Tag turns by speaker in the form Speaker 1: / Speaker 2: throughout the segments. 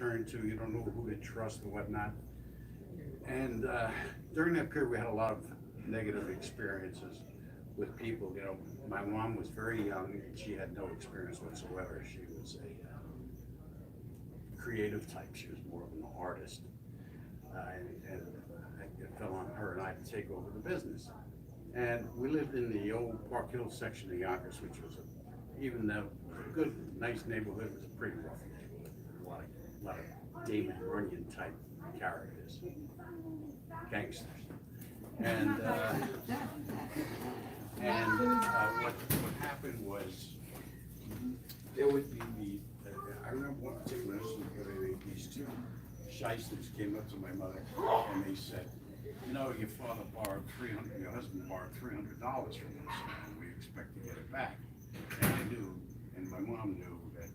Speaker 1: turn to, you don't know who to trust and whatnot. And during that period, we had a lot of negative experiences with people. You know, my mom was very young and she had no experience whatsoever. She was a creative type. She was more of an artist. And it fell on her and I to take over the business. And we lived in the old Park Hill section of Yonkers, which was, even though a good, nice neighborhood, it was a pretty rough neighborhood. A lot of David Runyon type characters, gangsters. And what happened was, there would be I remember one particular instance where these two shysters came up to my mother and they said, you know, your father borrowed your husband borrowed $300 from us, and we expect to get it back. And I knew, and my mom knew that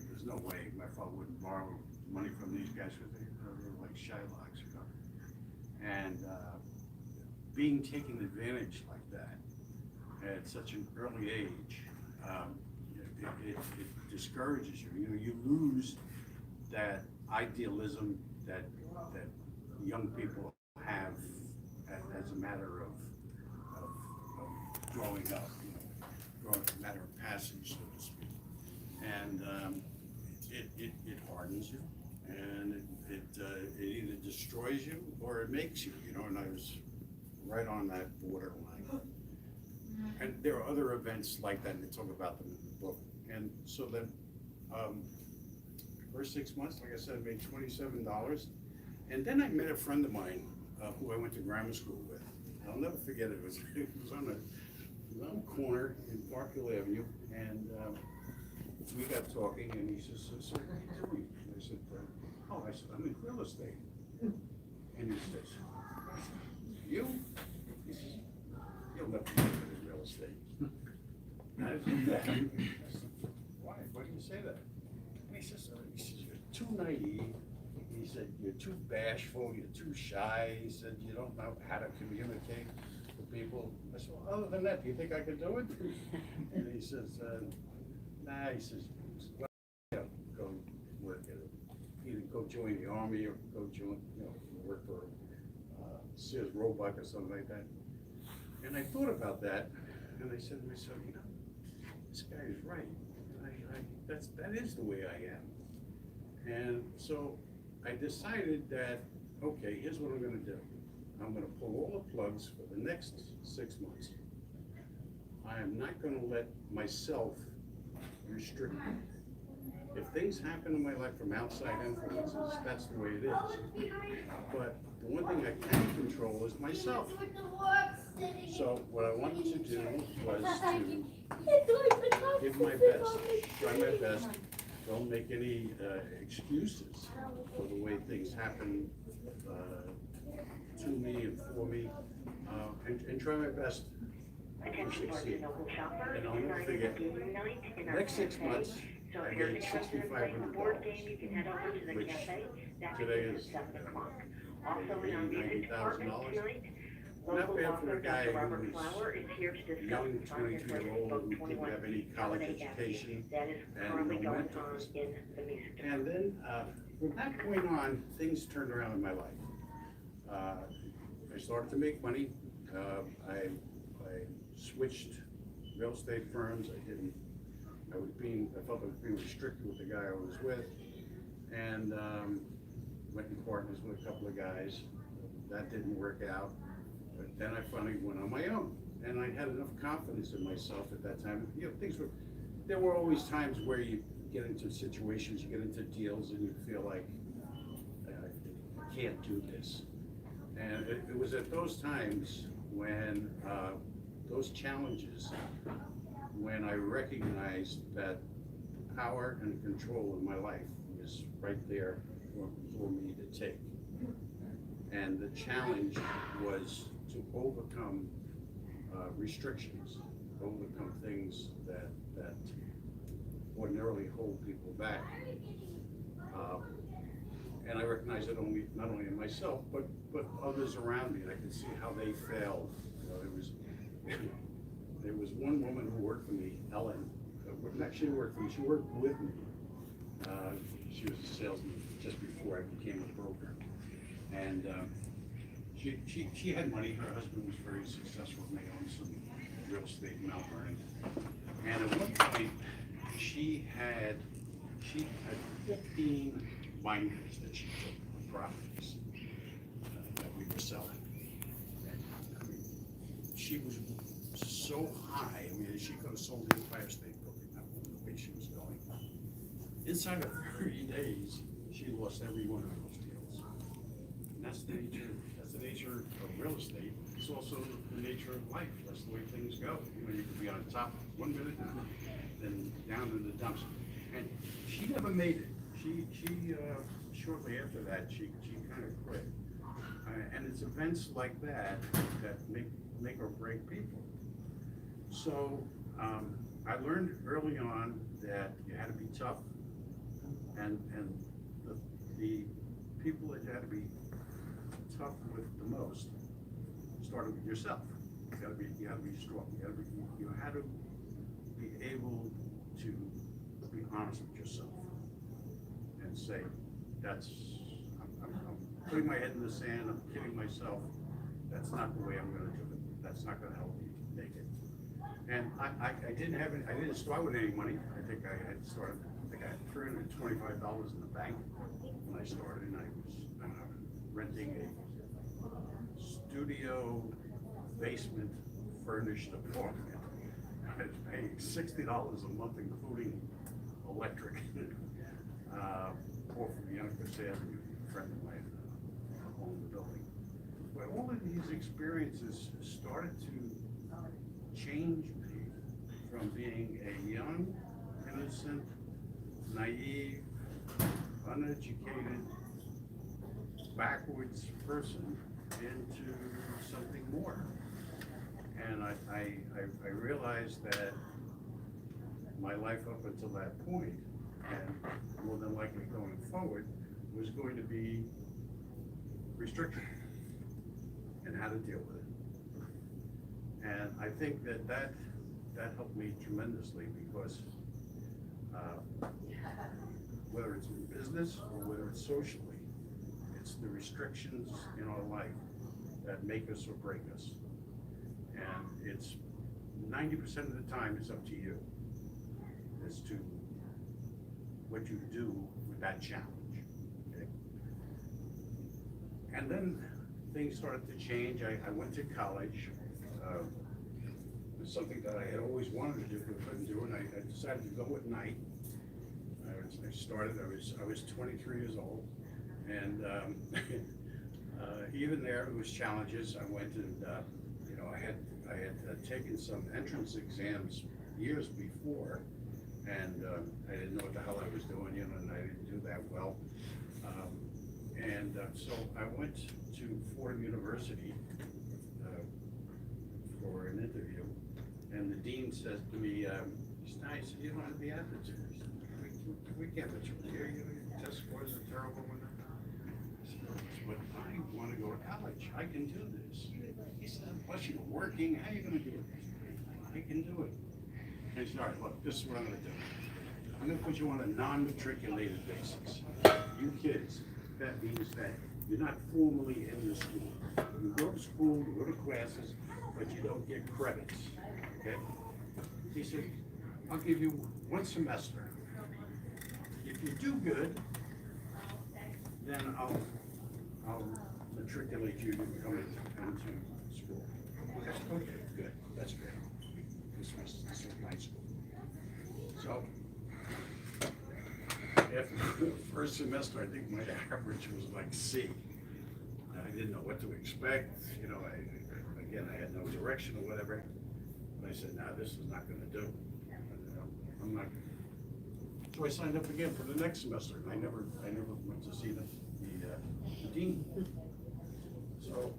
Speaker 1: there's no way my father wouldn't borrow money from these guys because they were like Shylocks, you know. And being taken advantage like that at such an early age, it discourages you. You know, you lose that idealism that young people have as a matter of growing up, you know, a matter of passage, so to speak. And it hardens you, and it either destroys you or it makes you, you know, and I was right on that borderline. And there are other events like that, and they talk about them in the book. And so then, first 6 months, like I said, I made $27. And then I met a friend of mine who I went to grammar school with. I'll never forget it. It was on a corner in Park Hill Avenue, and we got talking, and he says, "So what are you doing?" And I said, I said, "I'm in real estate." And he says, "You?" He says, "You'll never get into real estate." And I said, "Why? Why do you say that?" And he says, "You're too naive." He said, "You're too bashful, you're too shy." He said, "You don't know how to communicate with people." I said, "Well, other than that, do you think I could do it?" And he says, "Nah," he says, "Well, yeah, go work at it. Either go join the army or go join, you know, work for Sears Roebuck or something like that." And I thought about that, and I said to myself, you know, this guy is right. That is the way I am. And so I decided that, okay, here's what I'm gonna do. I'm gonna pull all the plugs for the next 6 months. I am not gonna let myself restrict me. If things happen in my life from outside influences, that's the way it is. But the one thing I can control is myself. So what I wanted to do was to give my best, try my best. Don't make any excuses for the way things happen to me and for me, and try my best to succeed. And I'll never forget, next 6 months, I made $6,500, which today is $90,000. Not bad for a guy who was young, 22-year-old, who didn't have any college education and no mentors. And then from that point on, things turned around in my life. I started to make money. I switched real estate firms. I felt I was being restricted with the guy I was with, and went in partners with a couple of guys. That didn't work out. But then I finally went on my own, and I had enough confidence in myself at that time. You know, there were always times where you get into situations, you get into deals, and you feel like, I can't do this. And it was at those times when, those challenges, when I recognized that power and control in my life was right there for me to take. And the challenge was to overcome restrictions, overcome things that ordinarily hold people back. And I recognized it not only in myself, but others around me. And I could see how they failed. You know, there was one woman who worked for me, Ellen, actually worked for me. She worked with me. She was a salesman just before I became a broker. And she had money. Her husband was very successful, and they owned some real estate in Mount Vernon. And at one point, she had 15 binders that she took on properties that we were selling. I mean, she was so high. I mean, she could have sold the Empire State Building. That was the way she was going. Inside of 30 days, she lost every one of those deals. And that's the nature of real estate. It's also the nature of life. That's the way things go. You know, you can be on top 1 minute and then down in the dumps. And she never made it. She shortly after that, she kind of quit. And it's events like that that make or break people. So I learned early on that you had to be tough, and the people that you had to be tough with the most started with yourself. You had to be strong. You had to be able to be honest with yourself and say, I'm putting my head in the sand. I'm kidding myself. That's not the way I'm going to do it. That's not going to help me make it. And I didn't start with any money. I think I had $325 in the bank when I started, and I was renting a studio basement furnished apartment. I was paying $60 a month, including electric. Or from Yonkers Avenue, a friend of mine owned the building. But all of these experiences started to change me from being a young, innocent, naive, uneducated, backwards person into something more. And I realized that my life up until that point, and more than likely going forward, was going to be restricted and how to deal with it. And I think that helped me tremendously, because whether it's in business or whether it's socially, it's the restrictions in our life that make us or break us. And it's 90% of the time it's up to you as to what you do with that challenge. Okay? And then things started to change. I went to college. It was something that I had always wanted to do but couldn't do, and I decided to go at night. I was 23 years old, and even there was challenges. I went and I had taken some entrance exams years before, and I didn't know what the hell I was doing, and I didn't do that well. So I went to Fordham University for an interview, and the dean says to me, "Nice, you don't have the aptitude." We can't let you here. Your test scores are terrible. But I want to go to college. I can do this. He said, "Plus you're working. How are you going to do it?" I can do it. And he said, "All right, look, this is what I'm going to do. I'm going to put you on a non-matriculated basis. You kids, that means that you're not formally in the school. You go to school, you go to classes, but you don't get credits. Okay?" He said, "I'll give you 1 semester. If you do good, then I'll matriculate you to come into school." I said, "Okay, good, that's great." This was my school. So after the first semester, I think my average was like C. I didn't know what to expect. I had no direction or whatever. But I said, "No, this is not going to do. I'm not." So I signed up again for the next semester, and I never went to see the dean. So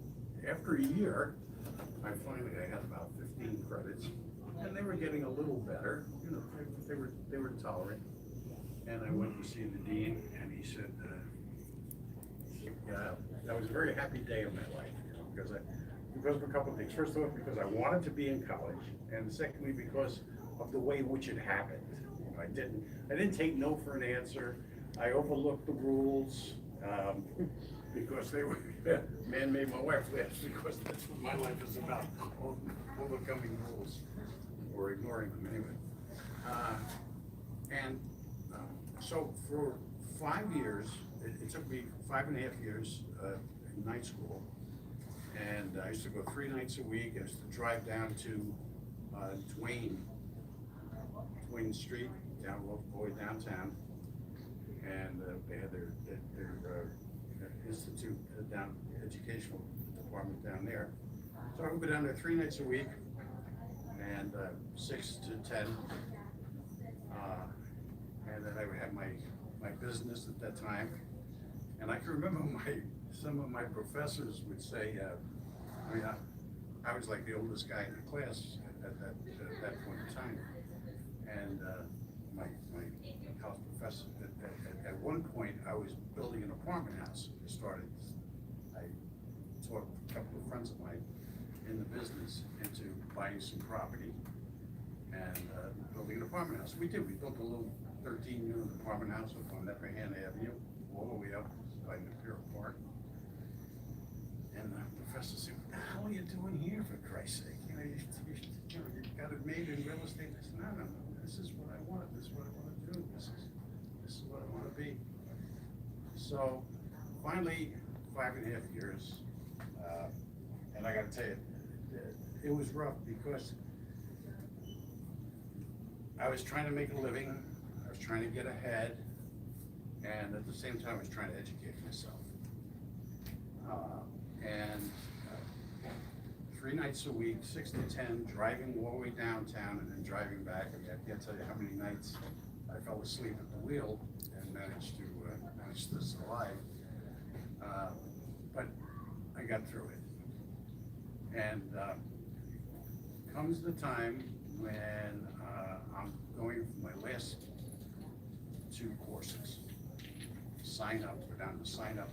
Speaker 1: after a year, I had about 15 credits, and they were getting a little better. They were tolerant. And I went to see the dean, and he said, that was a very happy day of my life, because of a couple of things. First of all, because I wanted to be in college, and secondly, because of the way in which it happened. I didn't take no for an answer. I overlooked the rules, because they were, man made my wife laugh, because that's what my life is about, overcoming rules, or ignoring them anyway. So for 5 years, it took me 5.5 years in night school, and I used to go 3 nights a week. I used to drive down to Duane Street, down all the way downtown, and they had their institute down, educational department down there. So I would go down there 3 nights a week, and 6 to 10. And then I would have my business at that time. And I can remember some of my professors would say, I was like the oldest guy in the class at that point in time. And my college professor, at one point, I was building an apartment house. I taught a couple of friends of mine in the business into buying some property and building an apartment house. We built a little 13-unit apartment house up on Effingham Avenue, all the way up by Imperial Park. And the professor said, "What the hell are you doing here, for Christ's sake? You got it made in real estate." I said, no, this is what I want. This is what I want to do. This is what I want to be. So finally, 5.5 years, and I got to tell you, it was rough, because I was trying to make a living, I was trying to get ahead, and at the same time, I was trying to educate myself. And 3 nights a week, 6 to 10, driving all the way downtown and then driving back. I mean, I can't tell you how many nights I fell asleep at the wheel and managed this alive. But I got through it. And comes the time when I'm going for my last 2 courses. Sign up, go down to sign up.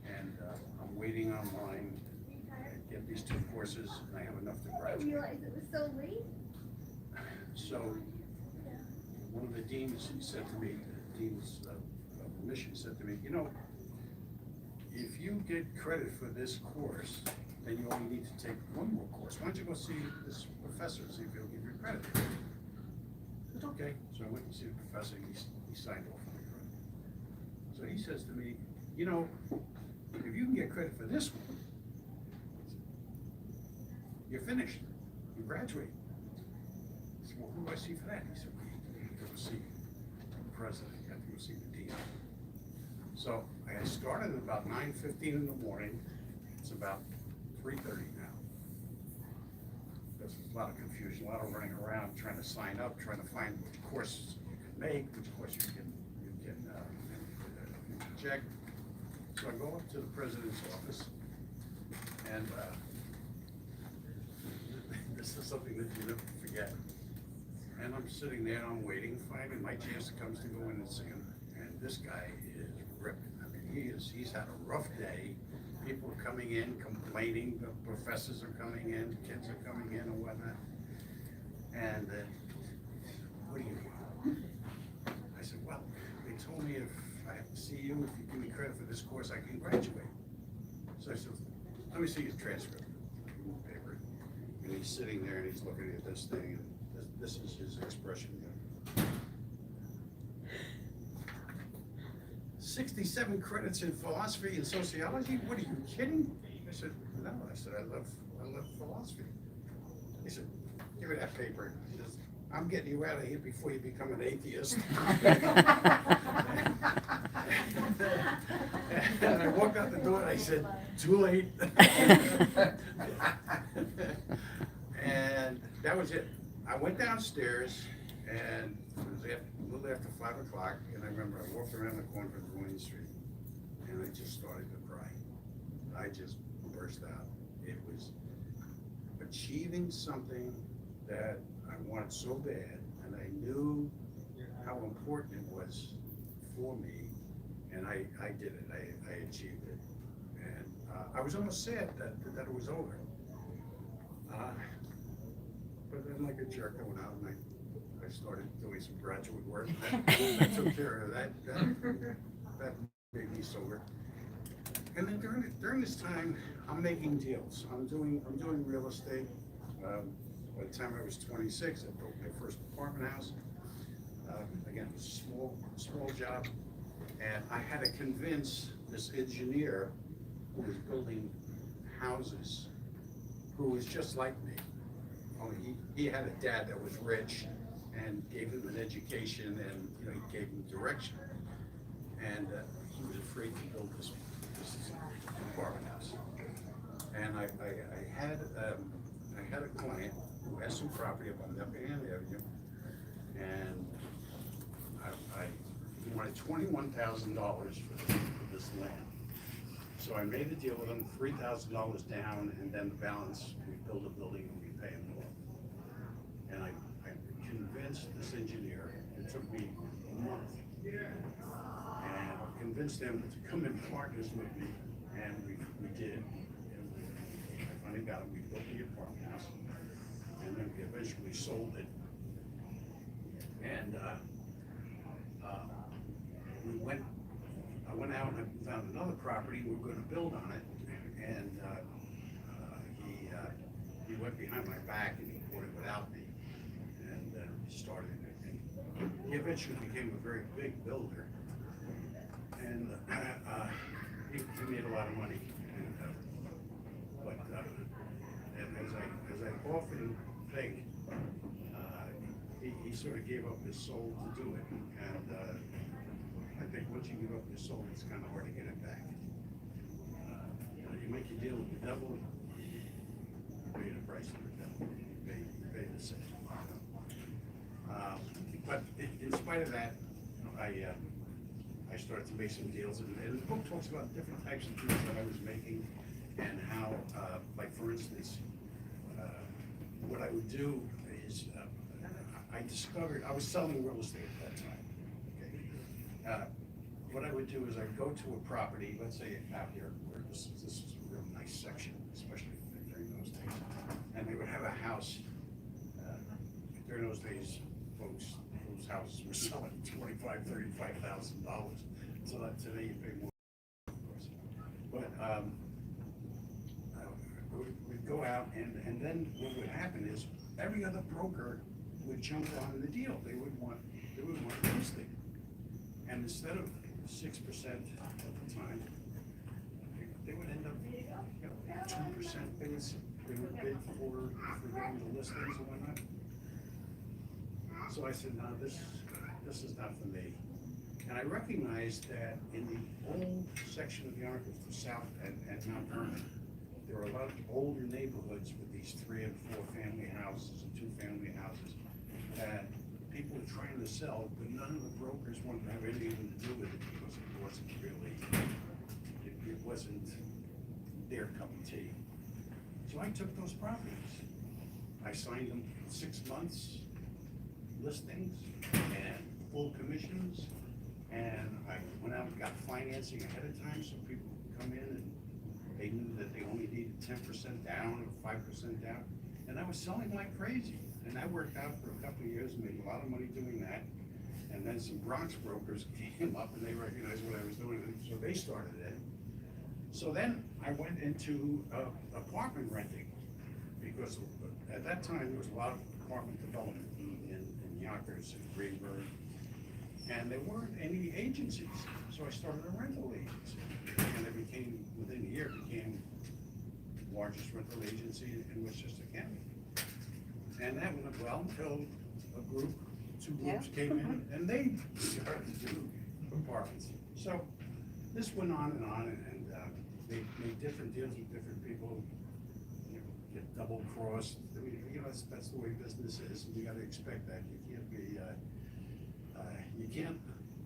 Speaker 1: And I'm waiting online. I get these 2 courses, and I have enough to graduate.
Speaker 2: I didn't realize it was so late.
Speaker 1: So one of the deans, he said to me, the deans of the mission said to me, if you get credit for this course, then you only need to take 1 more course. Why don't you go see this professor and see if he'll give you credit? I said, okay. So I went and see the professor, and he signed off on it. So he says to me, if you can get credit for this one, you're finished. You graduate. I said, well, who do I see for that? He said, well, you have to go see the president. You have to go see the dean. So I started at about 9:15 in the morning. It's about 3:30 now. There's a lot of confusion, a lot of running around, trying to sign up, trying to find which courses you can make, which course you can check. So I go up to the president's office, and this is something that you never forget. And I'm sitting there, and I'm waiting, finally my chance comes to go in and see him. And this guy is ripped. I mean, he's had a rough day. People are coming in, complaining, the professors are coming in, kids are coming in and whatnot. And what do you want? I said, well, they told me if I have to see you, if you give me credit for this course, I can graduate. So I said, let me see your transcript. Paper. And he's sitting there and he's looking at this thing, and this is his expression. 67 credits in philosophy and sociology? What are you kidding? I said, no. I said, I love philosophy. He said, give me that paper. He says, I'm getting you out of here before you become an atheist. And I walked out the door and I said, too late. And that was it. I went downstairs, and it was a little after 5 o'clock, and I remember I walked around the corner of Duane Street, and I just started to cry. I just burst out. It was achieving something that I wanted so bad, and I knew how important it was for me, and I did it. I achieved it, and I was almost sad that it was over. But then, like a jerk, I went out and I I started doing some graduate work. That took care of that. That made me sober. And then during this time, I'm making deals. I'm doing real estate. By the time I was 26, I built my first apartment house. Again, it was a small job, and I had to convince this engineer who was building houses, who was just like me. Only he had a dad that was rich and gave him an education, and he gave him direction. And he was afraid to build this apartment house. And I had a client who has some property up on Effingham Avenue, and he wanted $21,000 for this land. So I made a deal with him, $3,000 down, and then the balance, we build a building and we pay him off. And I convinced this engineer, it took me a month, and convinced him to come in partners with me, and we did. I finally got him, we built the apartment house, and then we eventually sold it. And I went out and I found another property, we were gonna build on it, and he went behind my back and he bought it without me, and started it. And he eventually became a very big builder, and he made a lot of money. And as I often think, he sort of gave up his soul to do it, and I think once you give up your soul, it's kind of hard to get it back. You make a deal with the devil, you pay the price of the devil. You pay the same. But in spite of that, I started to make some deals, and the book talks about different types of deals that I was making, and how, like for instance, what I would do is I discovered I was selling real estate at that time. What I would do is I'd go to a property, let's say out here, where this is a real nice section, especially during those days, and they would have a house. During those days, folks, those houses were selling $25,000, $35,000. So that today you pay more, of course. But we'd go out, and then what would happen is every other broker would jump on the deal. They would want a listing. And instead of 6% at the time, they would end up 2%. They would bid for getting the listings and whatnot. So I said, no, this is not for me. And I recognized that in the old section of the Yonkers, the south and Mount Vernon, there were a lot of older neighborhoods with these 3 and 4 family houses and 2 family houses that people were trying to sell, but none of the brokers wanted to have anything to do with it because it wasn't really, it wasn't their cup of tea. So I took those properties. I signed them 6 months, listings, and full commissions, and I went out and got financing ahead of time so people could come in and they knew that they only needed 10% down or 5% down, and I was selling like crazy. And that worked out for a couple of years, made a lot of money doing that. And then some Bronx brokers came up and they recognized what I was doing, so they started it. So then I went into apartment renting, because at that time there was a lot of apartment development in Yonkers and Greenberg, and there weren't any agencies. So I started a rental agency, and it became, within a year, became the largest rental agency in Westchester County. And that went well until two groups came in, and they started to do apartments. So this went on, and they made different deals with different people, get double crossed. I mean, that's the way business is, and you gotta expect that. You can't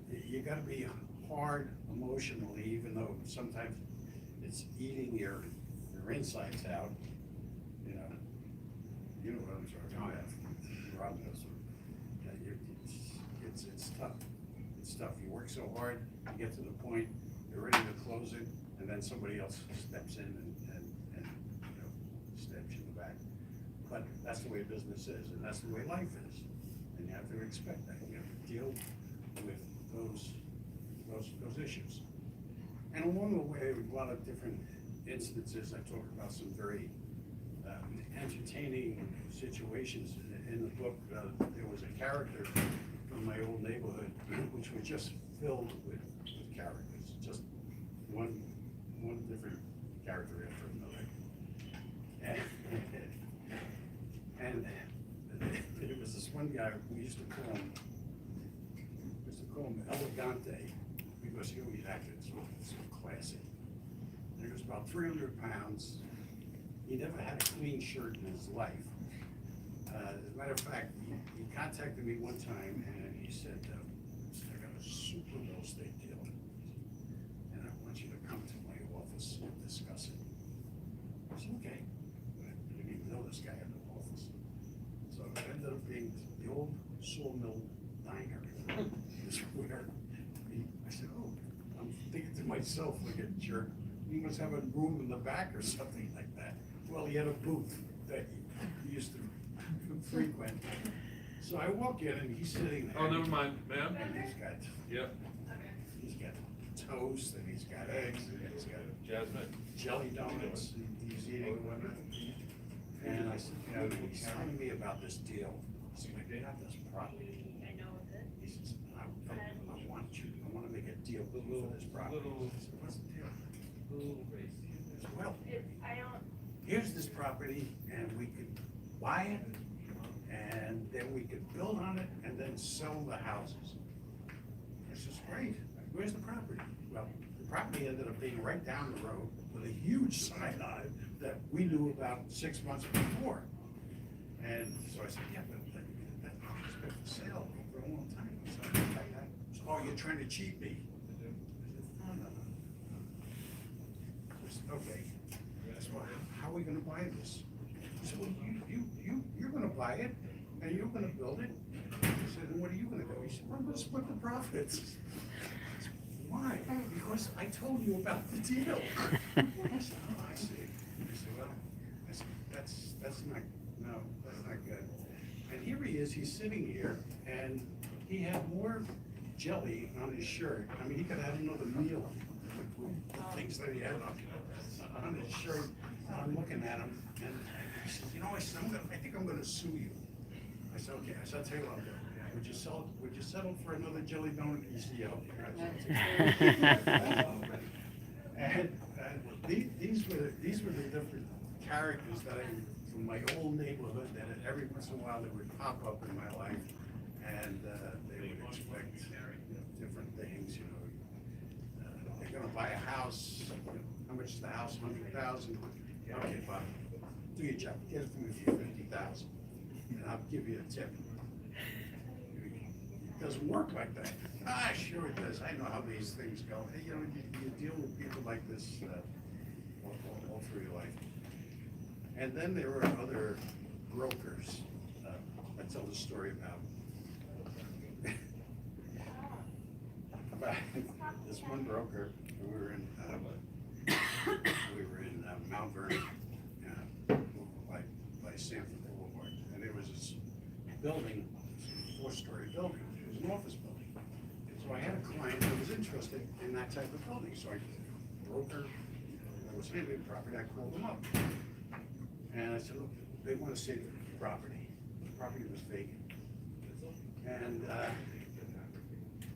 Speaker 1: be, you gotta be hard emotionally, even though sometimes it's eating your insides out, You know what I'm talking about. Rob knows. It's tough. It's tough. You work so hard, you get to the point, you're ready to close it, and then somebody else steps in and stabs you in the back. But that's the way business is, and that's the way life is. And you have to expect that, you have to deal with those issues. And along the way, a lot of different instances, I talk about some very entertaining situations. In the book, there was a character from my old neighborhood, which was just filled with characters, just one different character after another. And there was this one guy, we used to call him Elegante, because he always acted so classy. And he was about 300 pounds. He never had a clean shirt in his life. As a matter of fact, he contacted me one time and he said, I got a super real estate deal, and I want you to come to my office and discuss it. I said, okay. I didn't even know this guy had an office. So it ended up being the old Sawmill Diner. Is where I said, oh, I'm thinking to myself, like a jerk, he must have a room in the back or something like that. Well, he had a booth that he used to frequent. So I walk in and he's sitting there.
Speaker 2: Oh, never mind, ma'am.
Speaker 1: And he's got toast and he's got eggs and he's got
Speaker 2: Jasmine.
Speaker 1: jelly donuts he's eating one. And I said, you know, he's telling me about this deal. He said, I got this property. He says, I want to make a deal with you for this property. I said, what's the deal? He said, well, here's this property and we could buy it and then we could build on it and then sell the houses. I says, great, where's the property? Well, the property ended up being right down the road with a huge sign on it that we knew about 6 months before. And so I said, yeah, but that property's been for sale for a long time. So, oh, you're trying to cheat me? I said, no. I said, okay, so how are we gonna buy this? He said, well, you're gonna buy it and you're gonna build it. I said, and what are you gonna do? He said, well, I'm gonna split the profits. I said, why? Because I told you about the deal. I said, oh, I see. I said, well, that's not good. And here he is, he's sitting here, and he had more jelly on his shirt. I mean, he could have had another meal with the things that he had on his shirt. I'm looking at him, and he says, you know, I think I'm gonna sue you. I said, okay. I said, I'll tell you what I'm doing. Would you settle for another jelly donut? He said, yeah. And these were the different characters that from my old neighborhood, that every once in a while they would pop up in my life, and they would expect different things. You know, they're going to buy a house. How much is the house? 100,000. Okay, Bob, do your job. Get it for me for 50,000, and I'll give you a tip. It doesn't work like that. Ah, sure it does. I know how these things go. You know, you deal with people like this all through your life. And then there were other brokers. I tell the story about this one broker. We were in Mount Vernon, by Sanford Boulevard, and there was this building, 4-story building. It was an office building. So I had a client that was interested in that type of building. So I broker that was handling the property. I called them up. And I said, look, they want to see the property. The property was vacant. And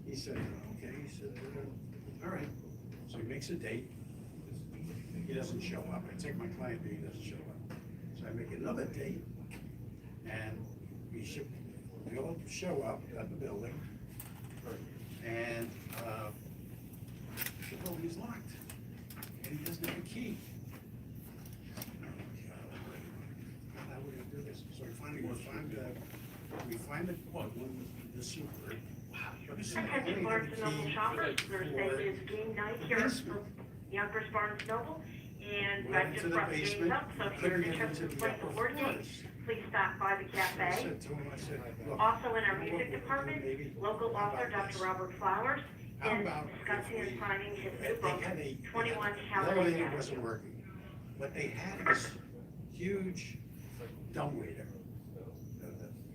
Speaker 1: he said, okay. He said, all right. So he makes a date. He doesn't show up. I take my client, but he doesn't show up. So I make another date, and he'll show up at the building, and the building's locked, and he doesn't have a key. How are we gonna do this? So finally we find the super.
Speaker 3: Attention Barnes & Noble shoppers, Thursday is game night here at Yonkers Barnes & Noble, and I've just brought games up, so if you're interested in playing the board game, please stop by the cafe. Also in our music department, local author Dr. Robert Flowers is discussing and signing his new book, 21 Holiday
Speaker 1: Elevator wasn't working, but they had this huge dumbwaiter.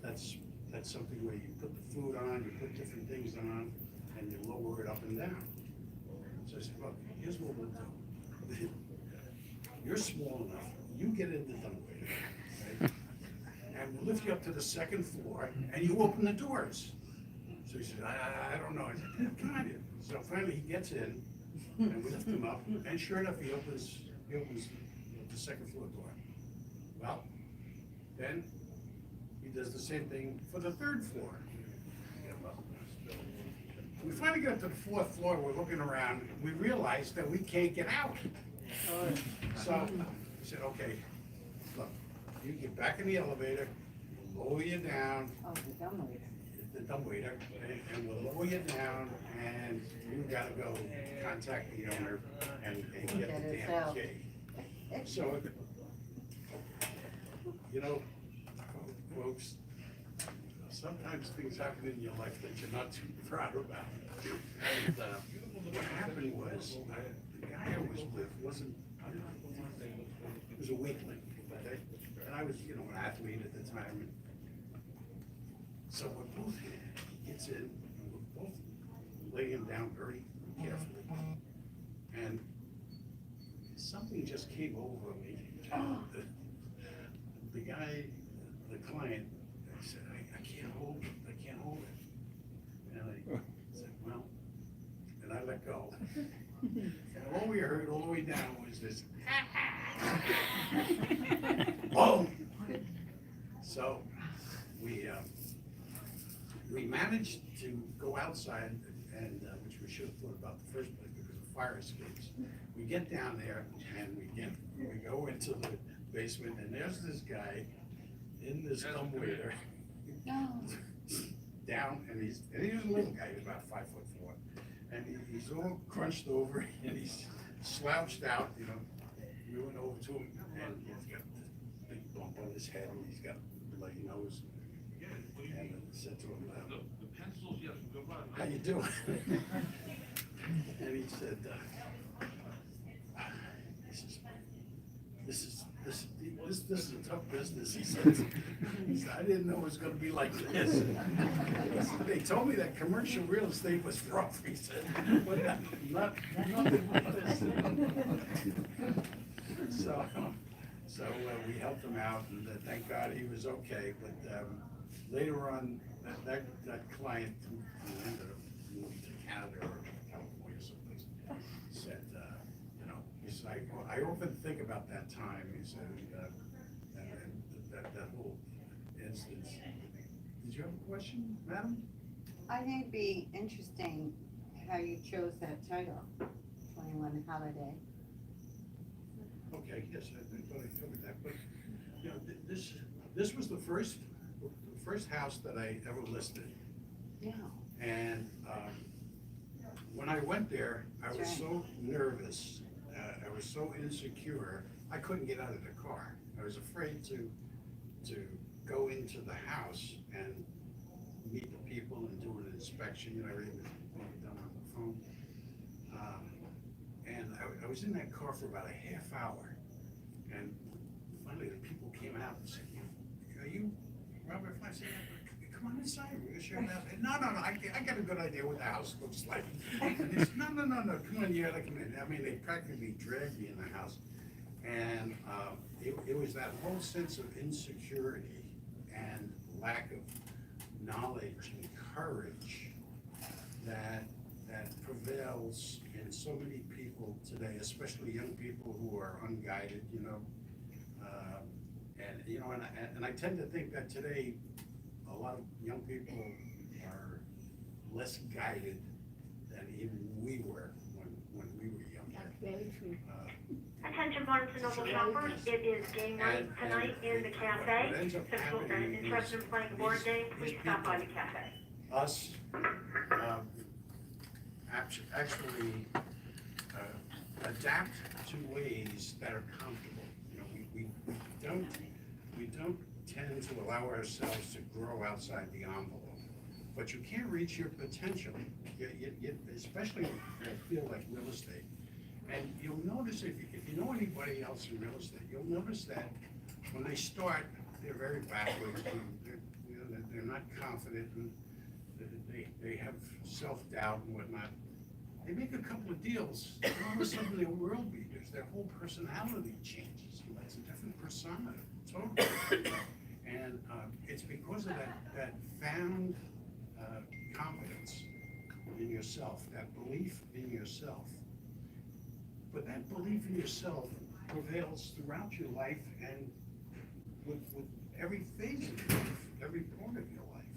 Speaker 1: That's that's something where you put the food on, you put different things on, and you lower it up and down. So I said, look, here's what we'll do. You're small enough, you get in the dumbwaiter, right? And we'll lift you up to the second floor, and you open the doors. So he said, I don't know. I said, yeah, come on in. So finally he gets in, and we lift him up, and sure enough, he opens the second floor door. Well, then he does the same thing for the third floor. We finally get up to the fourth floor, we're looking around, we realize that we can't get out. So I said, okay, look, you get back in the elevator, we'll lower you down,
Speaker 2: Oh, the dumbwaiter.
Speaker 1: the dumbwaiter, and we'll lower you down, and you gotta go contact the owner and get
Speaker 2: Get
Speaker 1: the
Speaker 2: it
Speaker 1: damn
Speaker 2: out.
Speaker 1: key. So, you know, folks, sometimes things happen in your life that you're not too proud about. And, what happened was, the guy I was with wasn't, he was a weakling, okay? And I was, you know, an athlete at the time. So we're both, he gets in, and we're both laying him down very carefully. And something just came over me. The guy, the client, said, I can't hold it, I can't hold it. And I said, well, and I let go. And all we heard all the way down was this, boom! So we managed to go outside, and which we should have thought about the first place because of fire escapes. We get down there and we go into the basement, and there's this guy in this dumbwaiter down, and he's a little guy, he's about 5'4", and he's all crunched over, and he's slouched out, you know. We went over to him, and he's got this big bump on his head, and he's got a bloody nose. And I said to him, how you doing? And he said, this is a tough business, he said. I didn't know it was gonna be like this. They told me that commercial real estate was rough, he said, but nothing like this. So we helped him out, and thank God he was okay, but later on, that client who ended up moving to Canada or California someplace, said, you know, he said, I often think about that time, he said, and that whole instance. Did you have a question, madam?
Speaker 2: I think it'd be interesting how you chose that title, 21 Holiday.
Speaker 1: Okay, yes, I thought I covered that, but, you know, this was the first house that I ever listed.
Speaker 2: Yeah.
Speaker 1: And when I went there, I was so nervous, I was so insecure, I couldn't get out of the car. I was afraid to go into the house and meet the people and do an inspection, you know, everything was done on the phone. And I was in that car for about a half hour, and finally the people came out and said, are you Robert Flynn? I said, come on inside, we're gonna show you the house. No, I got a good idea what the house looks like. And he said, no, come on, you gotta come in. I mean, they practically dragged me in the house. And it was that whole sense of insecurity and lack of knowledge and courage that prevails in so many people today, especially young people who are unguided, you know. And you know, and I tend to think that today a lot of young people are less guided than even we were when we were younger.
Speaker 2: Very true.
Speaker 3: Attention Barnes and Noble shoppers, it is game night tonight in the cafe. So if you're interested in playing board game, please stop by the cafe.
Speaker 1: Us actually adapt to ways that are comfortable. You know, we don't tend to allow ourselves to grow outside the envelope, but you can't reach your potential, especially in a field like real estate. And you'll notice if you know anybody else in real estate, you'll notice that when they start, they're very backwards. they're not confident, and they have self-doubt and whatnot. They make a couple of deals, and all of a sudden they're world beaters, their whole personality changes, it's a different persona, totally. And it's because of that found confidence in yourself, that belief in yourself. But that belief in yourself prevails throughout your life and with every phase of your life, every part of your life.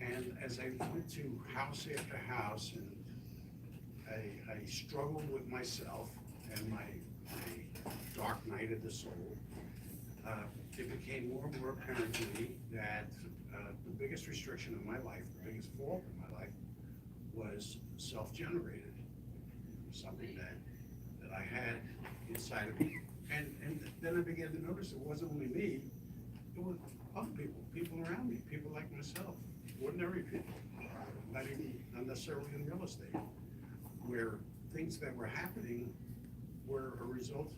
Speaker 1: And as I went to house after house, and I struggled with myself and my dark night of the soul, it became more and more apparent to me that the biggest restriction of my life, the biggest fault in my life, was self-generated. Something that I had inside of me. And then I began to notice it wasn't only me, it was other people around me, people like myself, ordinary people, not necessarily in real estate, where things that were happening were a result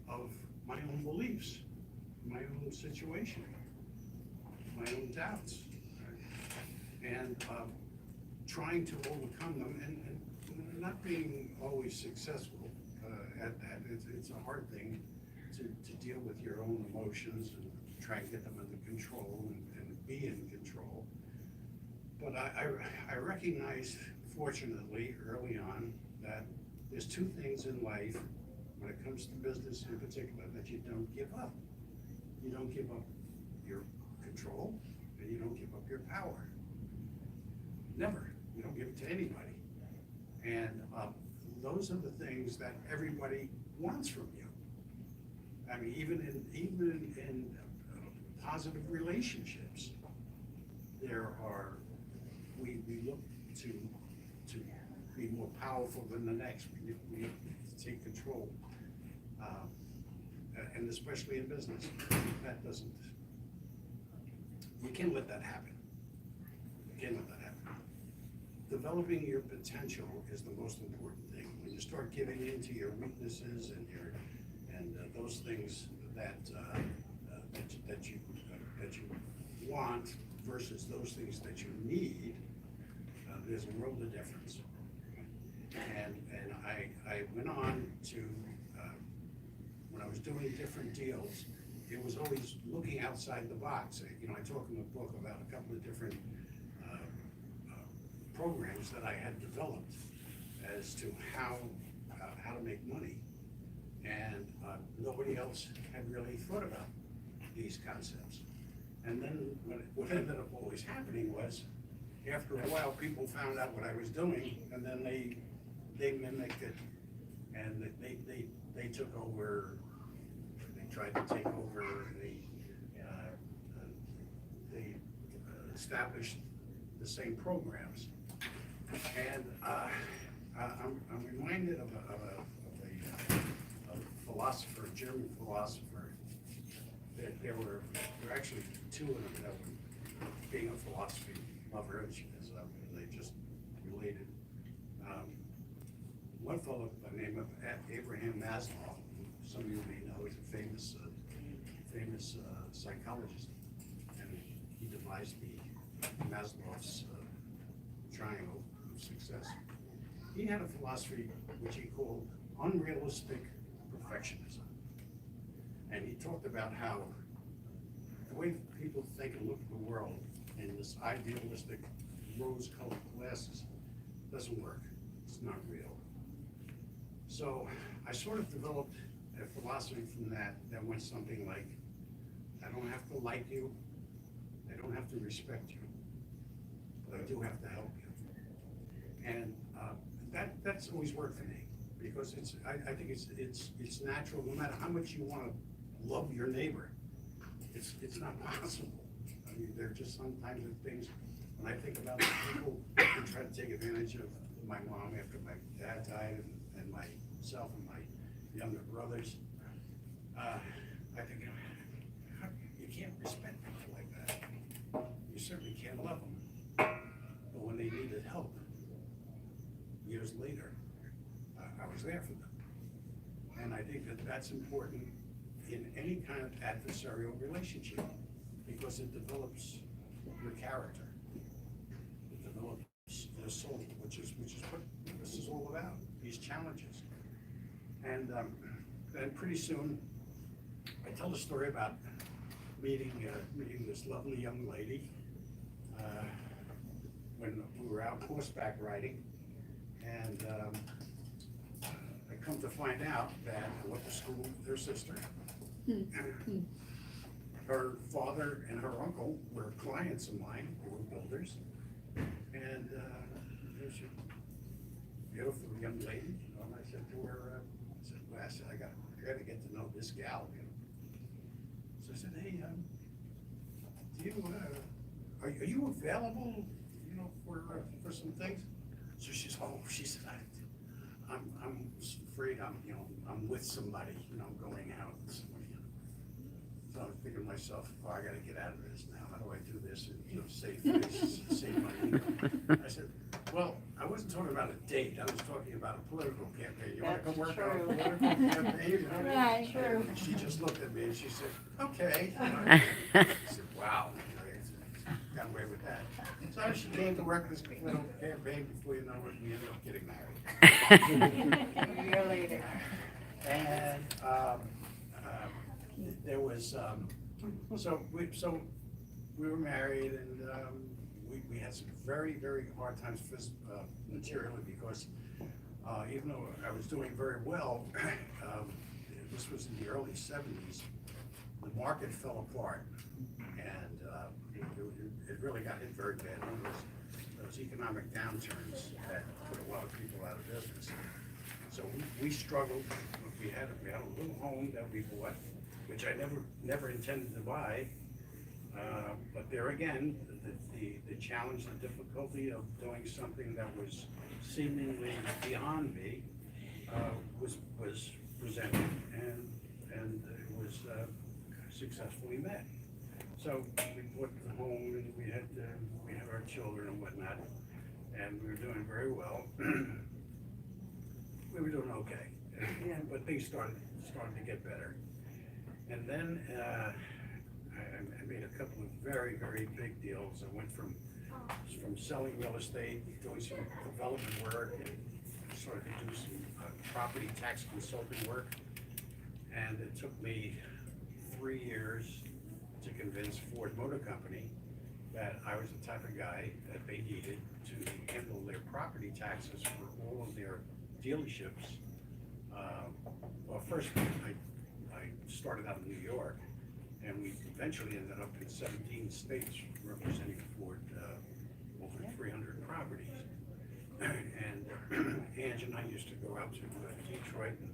Speaker 1: of my own beliefs, my own situation, my own doubts, and trying to overcome them, and not being always successful at that. It's a hard thing to deal with your own emotions and try and get them under control and be in control. But I recognized, fortunately, early on, that there's two things in life, when it comes to business in particular, that you don't give up. You don't give up your control, and you don't give up your power. Never. You don't give it to anybody. And those are the things that everybody wants from you. I mean, even in positive relationships, we look to be more powerful than the next. We look to take control, and especially in business, that doesn't. You can't let that happen. You can't let that happen. Developing your potential is the most important thing. When you start giving in to your weaknesses and those things that you want versus those things that you need, there's a world of difference. And I went on to when I was doing different deals, it was always looking outside the box. You know, I talk in the book about a couple of different programs that I had developed as to how to make money, and nobody else had really thought about these concepts. And then what ended up always happening was, after a while, people found out what I was doing, and then they mimicked it, and they took over. They tried to take over. They established the same programs. And I'm reminded of a philosopher, a German philosopher. There were actually two of them that were being a philosophy lover, and they just related. One fellow by the name of Abraham Maslow, some of you may know, he's a famous psychologist, and he devised the Maslow's triangle of success. He had a philosophy which he called unrealistic perfectionism. And he talked about how the way people think and look at the world in this idealistic rose-colored glasses doesn't work. It's not real. So I sort of developed a philosophy from that went something like, I don't have to like you, I don't have to respect you, but I do have to help you. And that's always worked for me, because I think it's natural. No matter how much you want to love your neighbor, it's not possible. I mean, there are just sometimes things, when I think about the people who try to take advantage of my mom after my dad died, and myself and my younger brothers, I think, you can't respect people like that. You certainly can't love them. But when they needed help, years later, I was there for them. And I think that's important in any kind of adversarial relationship, because it develops your character. It develops your soul, which is what this is all about, these challenges. And then pretty soon, I tell the story about meeting this lovely young lady when we were out horseback riding, and I come to find out that I went to school with her sister. Her father and her uncle were clients of mine, they were builders, and there's a beautiful young lady, and I said to her, I said, I gotta get to know this gal, you know. So I said, hey, do you, are you available, you know, for some things? So she said, I'm afraid I'm with somebody, you know, I'm going out with somebody. You know. So I'm thinking to myself, oh, I gotta get out of this now. How do I do this and, you know, save face, save money? I said, well, I wasn't talking about a date. I was talking about a political campaign. You wanna come work on a political campaign? You know?
Speaker 2: Right, true.
Speaker 1: And she just looked at me and she said, okay. You know, I said, wow, you know, got away with that. So she came to work this political campaign. Before you know it, we ended up getting married.
Speaker 2: A year later.
Speaker 1: And there was so we were married, and we had some very hard times materially, because even though I was doing very well, this was in the early 70s, the market fell apart, and it really got hit very bad. One of those economic downturns that put a lot of people out of business. So we struggled. We had a little home that we bought, which I never intended to buy. But there again, the challenge, the difficulty of doing something that was seemingly beyond me was presented, and it was successfully met. So we bought the home, and we had our children and whatnot, and we were doing very well. We were doing okay, but things started to get better. And then I made a couple of very big deals. I went from selling real estate, doing some development work, and started to do some property tax consulting work. And it took me 3 years to convince Ford Motor Company that I was the type of guy that they needed to handle their property taxes for all of their dealerships. Well, first I started out in New York, and we eventually ended up in 17 states representing Ford, over 300 properties. And Ange and I used to go out to Detroit and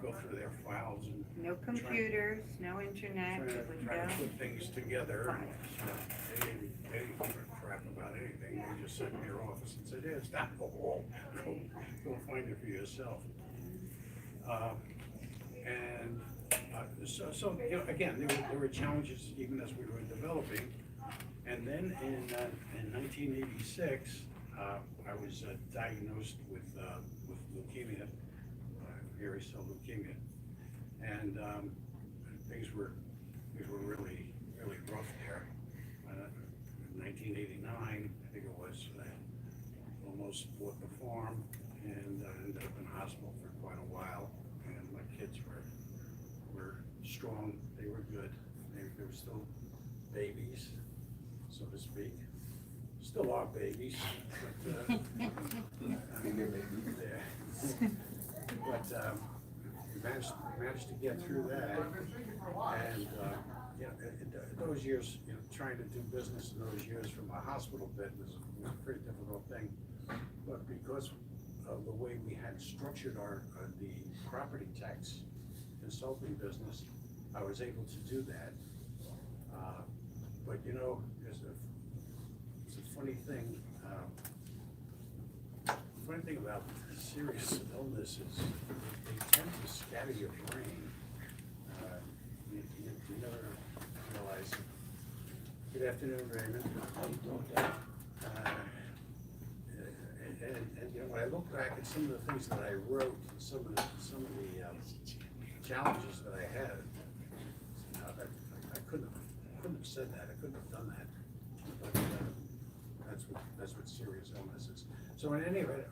Speaker 1: go through their files and
Speaker 2: No computers, no internet,
Speaker 1: try to put things together. They didn't give a crap about anything. They just sat in your office and said, "Yeah, it's down the hall. Go find it for yourself." So you know, again, there were challenges even as we were developing. And then in 1986, I was diagnosed with leukemia, hairy cell leukemia, and things were really rough there. In 1989, I think it was, I almost bought the farm, and ended up in hospital for quite a while. And my kids were strong. They were good. They were still babies, so to speak. Still are babies, but we managed to get through that. And you know, those years, you know, trying to do business in those years from a hospital bed was a pretty difficult thing. But because of the way we had structured the property tax consulting business, I was able to do that. But you know, it's a funny thing. The funny thing about serious illness is they tend to scatter your brain. You never realize. Good afternoon, Raymond. And you know, when I look back at some of the things that I wrote, some of the challenges that I had, I couldn't have said that. I couldn't have done that. but that's what serious illness is. So in any event,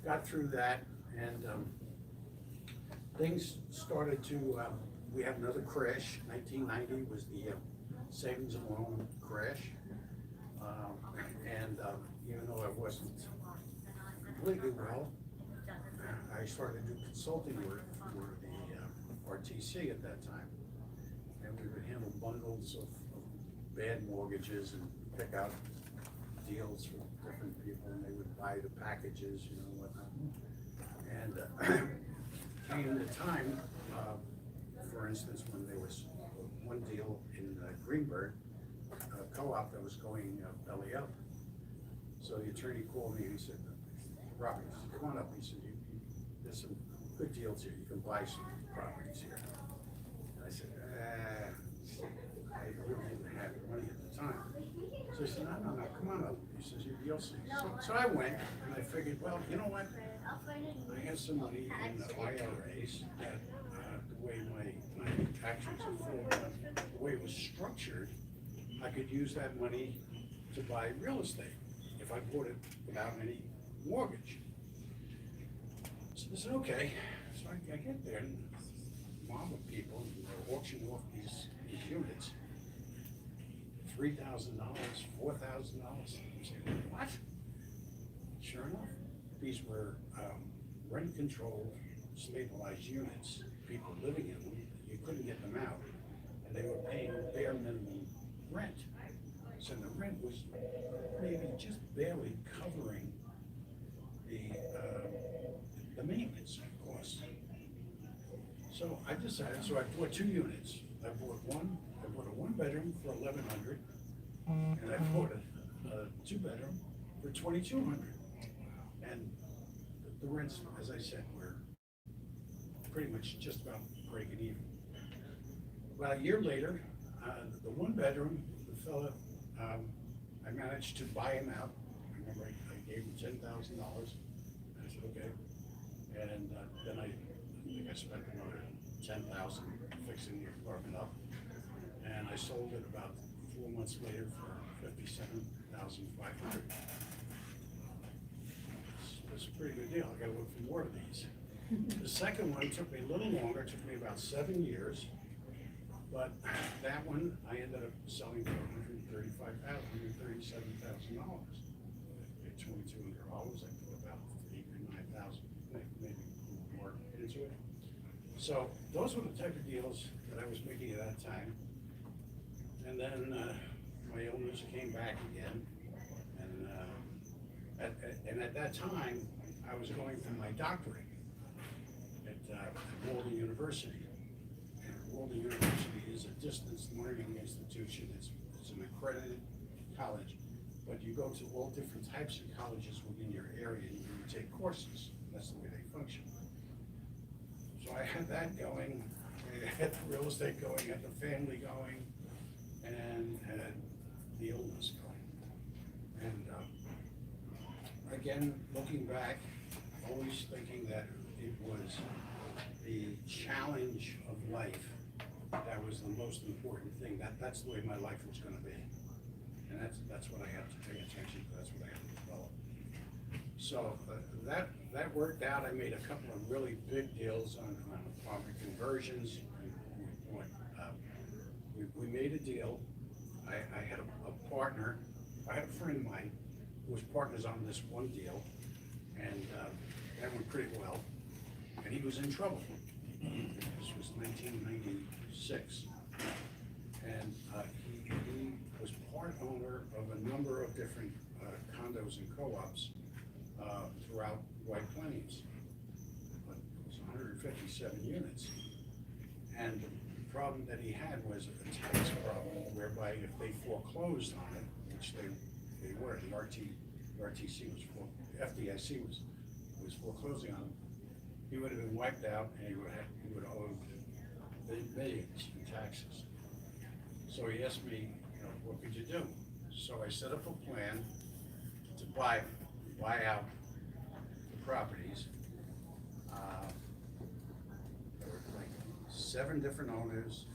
Speaker 1: got through that, and things started to, we had another crash. 1990 was the savings and loan crash. Even though I wasn't completely well, I started to do consulting work for the RTC at that time. And we would handle bundles of bad mortgages and pick out deals for different people, and they would buy the packages, you know, whatnot. And came the time, for instance, when there was one deal in Greenberg, a co-op that was going belly up. So the attorney called me and he said, Robert, he said, come on up. He said, there's some good deals here. You can buy some properties here. And I said, I really didn't have money at the time. So he said, no, come on up. He says, you'll see. So I went, and I figured, well, you know what? I have some money in the IRAs that the way my taxes are full, the way it was structured, I could use that money to buy real estate if I bought it without any mortgage. So I said, okay. So I get there, and mob of people auctioning off these units. $3,000, $4,000. I'm saying, what? Sure enough, these were rent-controlled, stabilized units. People living in them, you couldn't get them out, and they were paying bare minimum rent. So the rent was maybe just barely covering the maintenance costs. So I decided, so I bought 2 units. I bought a 1-bedroom for $1,100, and I bought a 2-bedroom for $2,200. And the rents, as I said, were pretty much just about breaking even. About a year later, the 1-bedroom, the fella, I managed to buy him out. I remember I gave him $10,000. I said, okay. And then I think I spent another $10,000 fixing the apartment up. And I sold it about 4 months later for $57,500. It's a pretty good deal. I gotta look for more of these. The second one took me a little longer, took me about 7 years. But that one, I ended up selling for $137,000. At $2,200, I put about $8,000 or $9,000, maybe more into it. So those were the type of deals that I was making at that time. And then my illness came back again, and at that time, I was going for my doctorate at Walden University. Walden University is a distance learning institution. It's an accredited college, but you go to all different types of colleges within your area and you take courses. That's the way they function. So I had that going, I had the real estate going, I had the family going, and had the illness going. And again, looking back, always thinking that it was the challenge of life that was the most important thing. That's the way my life was going to be, and that's what I had to pay attention to. That's what I had to develop. So that worked out. I made a couple of really big deals on apartment conversions. We made a deal. I had a partner. I had a friend of mine who was partners on this one deal, and that went pretty well. And he was in trouble. This was 1996, and he was part owner of a number of different condos and co-ops throughout White Plains. But it was 157 units, and the problem that he had was a tax problem, whereby if they foreclosed on it, which they were, the RTC was the FDIC was foreclosing on it, he would have been wiped out, and he would have owed millions in taxes. So he asked me, what could you do? So I set up a plan to buy out the properties. There were like 7 different owners,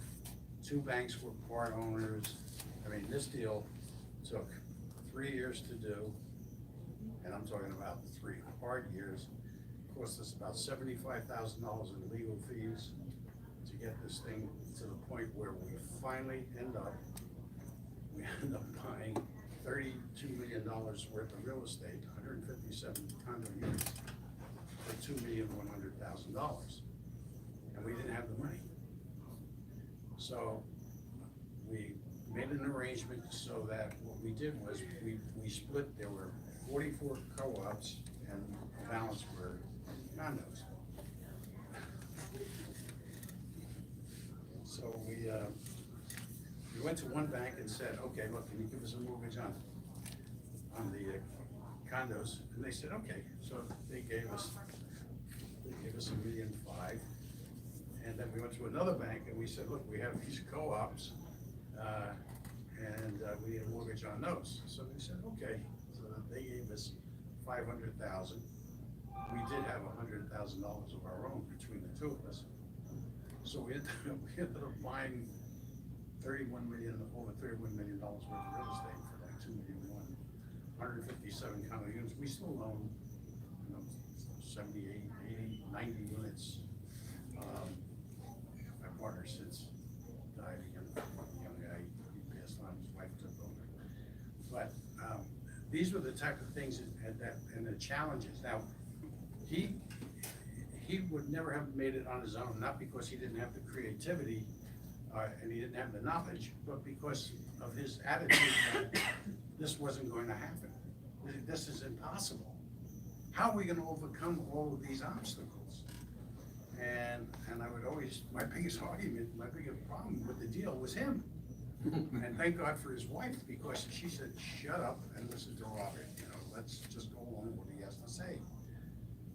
Speaker 1: 2 banks were part owners. I mean, this deal took 3 years to do, and I'm talking about 3 hard years. Cost us about $75,000 in legal fees to get this thing to the point where we finally end up buying $32 million worth of real estate, 157 condo units for $2,100,000. And we didn't have the money. So we made an arrangement so that what we did was we split, there were 44 co-ops and the balance were condos. So we went to one bank and said, okay, look, can you give us a mortgage on the condos? And they said, okay. So they gave us $1.5 million. And then we went to another bank and we said, look, we have these co-ops, and we need a mortgage on those. So they said, okay. So they gave us $500,000. We did have $100,000 of our own between the two of us. So we ended up buying over $31 million worth of real estate for like $2 million, 157 condo units. We still own, 78, 80, 90 units. My partner since died again, young guy, he passed on, his wife took over. But these were the type of things and the challenges. Now, he would never have made it on his own, not because he didn't have the creativity and he didn't have the knowledge, but because of his attitude that this wasn't going to happen. This is impossible. How are we going to overcome all of these obstacles? And I would always, my biggest argument, my biggest problem with the deal was him. And thank God for his wife, because she said, shut up and listen to Robert, let's just go along with what he has to say.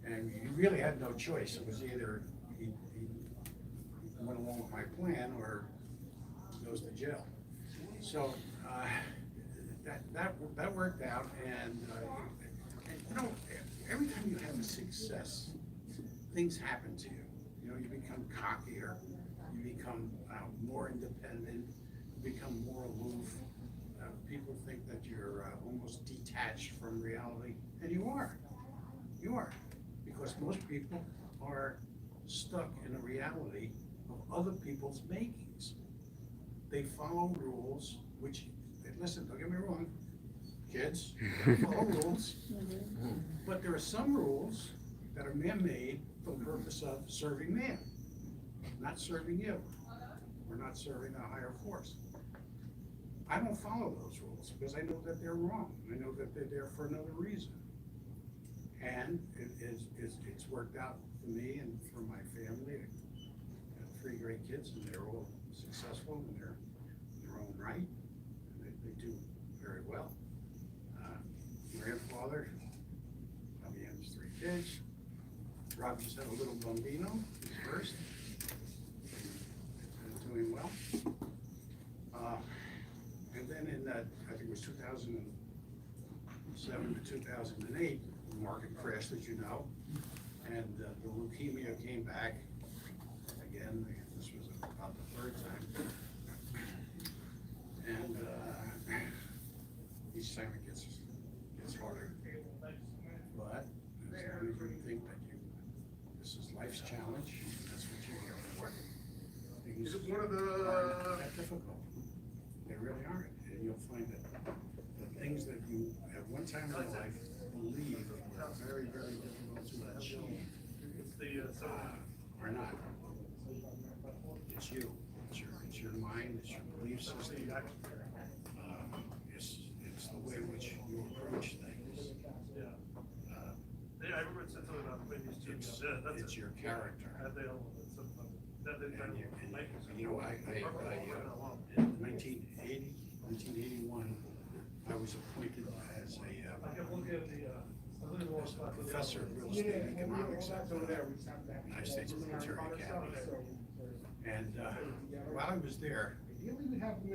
Speaker 1: And he really had no choice. It was either he went along with my plan or he goes to jail. So that worked out, and every time you have a success, things happen to you. You become cockier, you become more independent, you become more aloof. People think that you're almost detached from reality, and you are. You are. Because most people are stuck in a reality of other people's makings. They follow rules, which, listen, don't get me wrong, kids, follow rules, but there are some rules that are man-made for the purpose of serving man, not serving you, or not serving a higher force. I don't follow those rules because I know that they're wrong. I know that they're there for another reason. And it's worked out for me and for my family. I have 3 great kids, and they're all successful in their own right. And they do very well. Grandfather, probably has 3 kids. Rob just had a little bambino, his first. He's doing well. And then in that, I think it was 2007 to 2008, the market crashed, as you know, and the leukemia came back again. This was about the 3rd time, and each time it gets harder. But as long as you think that this is life's challenge, that's what you're here for. Things
Speaker 4: Is it one of
Speaker 1: aren't that difficult. They really aren't, and you'll find that the things that you at one time in your life believe are very, very difficult to achieve
Speaker 4: It's the,
Speaker 1: are not. It's you. It's your mind. It's your belief system. It's the way in which you approach things.
Speaker 4: yeah. Yeah, I remember it said something about when these two.
Speaker 1: It's your character.
Speaker 4: I
Speaker 1: In 1981, I was appointed as a professor of real estate economics at the United States Military Academy. And while I was there,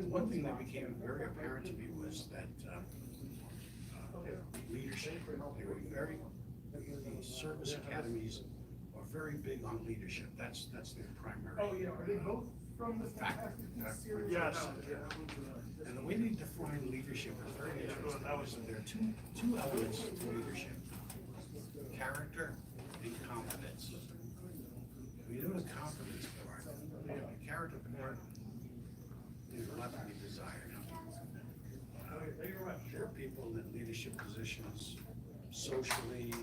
Speaker 1: one thing that became very apparent to me was that leadership. They were the service academies are very big on leadership. That's their primary.
Speaker 4: Oh, yeah, are they both
Speaker 1: fact.
Speaker 4: Yes.
Speaker 1: And the way they define leadership is very interesting. There are two elements to leadership: character and competence. We know the competence part. The character part is a lot to be desired. There are people in leadership positions, socially,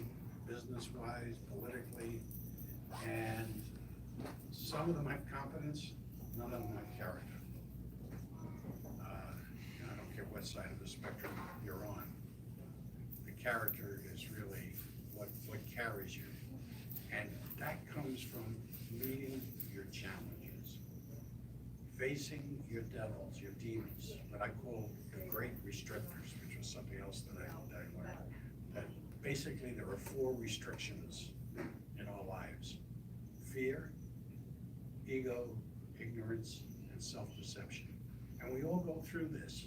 Speaker 1: business-wise, politically, and some of them have competence, none of them have character. I don't care what side of the spectrum you're on. The character is really what carries you. And that comes from meeting your challenges, facing your devils, your demons, what I call the great restrictors, which was something else that I learned. That basically there are 4 restrictions in our lives: fear, ego, ignorance, and self-deception. And we all go through this.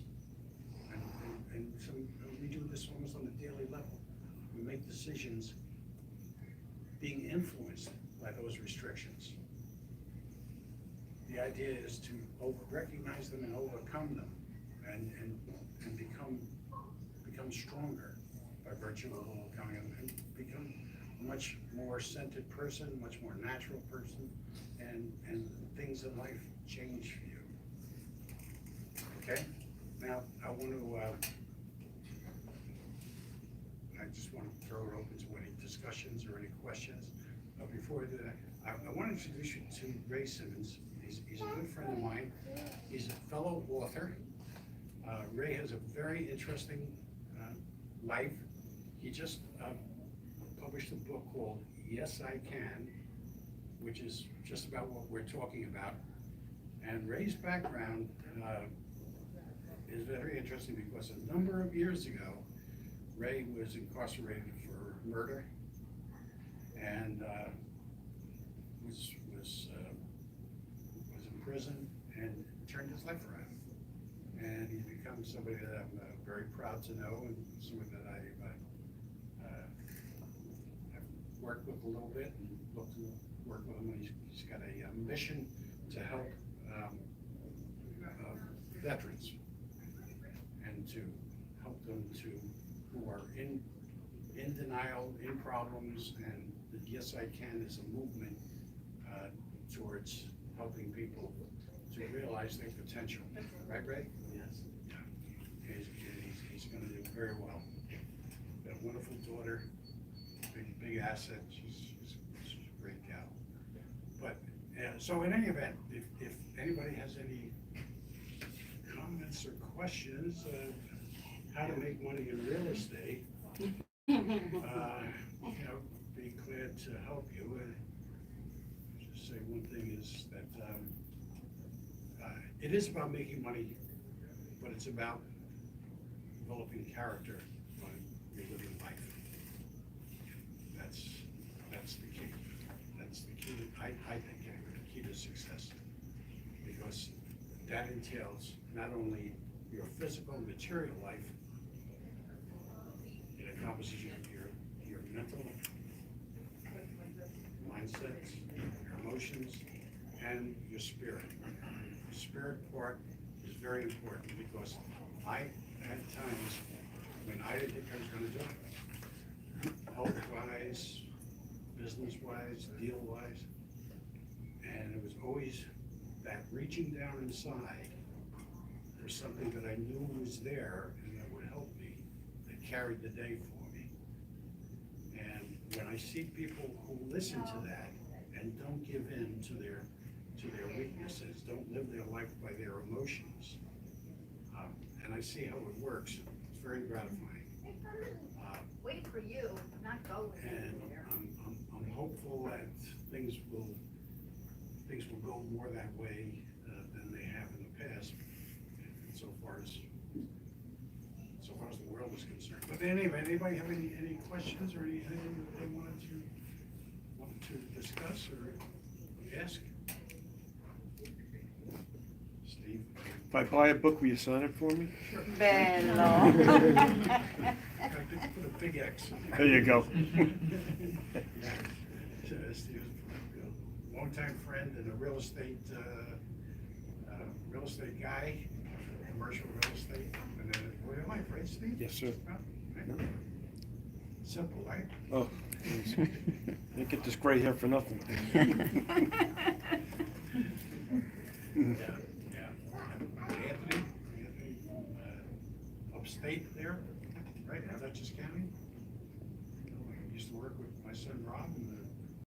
Speaker 1: And so we do this almost on a daily level. We make decisions being influenced by those restrictions. The idea is to recognize them and overcome them and become stronger by virtue of overcoming them, and become a much more centered person, much more natural person, and things in life change for you. Okay? Now, I just want to throw it open to any discussions or any questions. But before I do that, I want to introduce you to Ray Simmons. He's a good friend of mine. He's a fellow author. Ray has a very interesting life. He just published a book called Yes, I Can, which is just about what we're talking about. And Ray's background is very interesting because a number of years ago, Ray was incarcerated for murder and was in prison and turned his life around. And he's become somebody that I'm very proud to know, and somebody that I've worked with a little bit and look to work with him. He's got a mission to help veterans and to help them who are in denial, in problems, and the Yes I Can is a movement towards helping people to realize their potential. Right, Ray? Yes. Yeah. He's going to do very well. Got a wonderful daughter, big asset. She's a great gal. But so in any event, if anybody has any comments or questions of how to make money in real estate, be glad to help you. Just say one thing is that it is about making money, but it's about developing character when you're living life. That's the key. That's the key. I think anyway, the key to success, because that entails not only your physical, material life. It encompasses your mental mindsets, your emotions, and your spirit. The spirit part is very important because I had times when I didn't think I was going to do it, health-wise, business-wise, deal-wise, and it was always that reaching down inside for something that I knew was there and that would help me, that carried the day for me. And when I see people who listen to that and don't give in to their weaknesses, don't live their life by their emotions, and I see how it works, it's very gratifying.
Speaker 5: Wait for you, not go with
Speaker 1: And
Speaker 5: you there.
Speaker 1: I'm hopeful that things will go more that way than they have in the past, so far as the world is concerned. But anyway, anybody have any questions or anything that they wanted to discuss or ask? Steve?
Speaker 6: If I buy a book, will you sign it for me?
Speaker 2: Bello.
Speaker 1: I could put a big X.
Speaker 6: There you go.
Speaker 1: Steve's a longtime friend and a real estate real estate guy, commercial real estate, and then, what am I, right, Steve?
Speaker 6: Yes, sir.
Speaker 1: Right? Simple, right?
Speaker 6: Oh, please. Didn't get this gray hair for nothing.
Speaker 1: Yeah. Anthony, upstate there, right, in Dutchess County. I used to work with my son Rob in the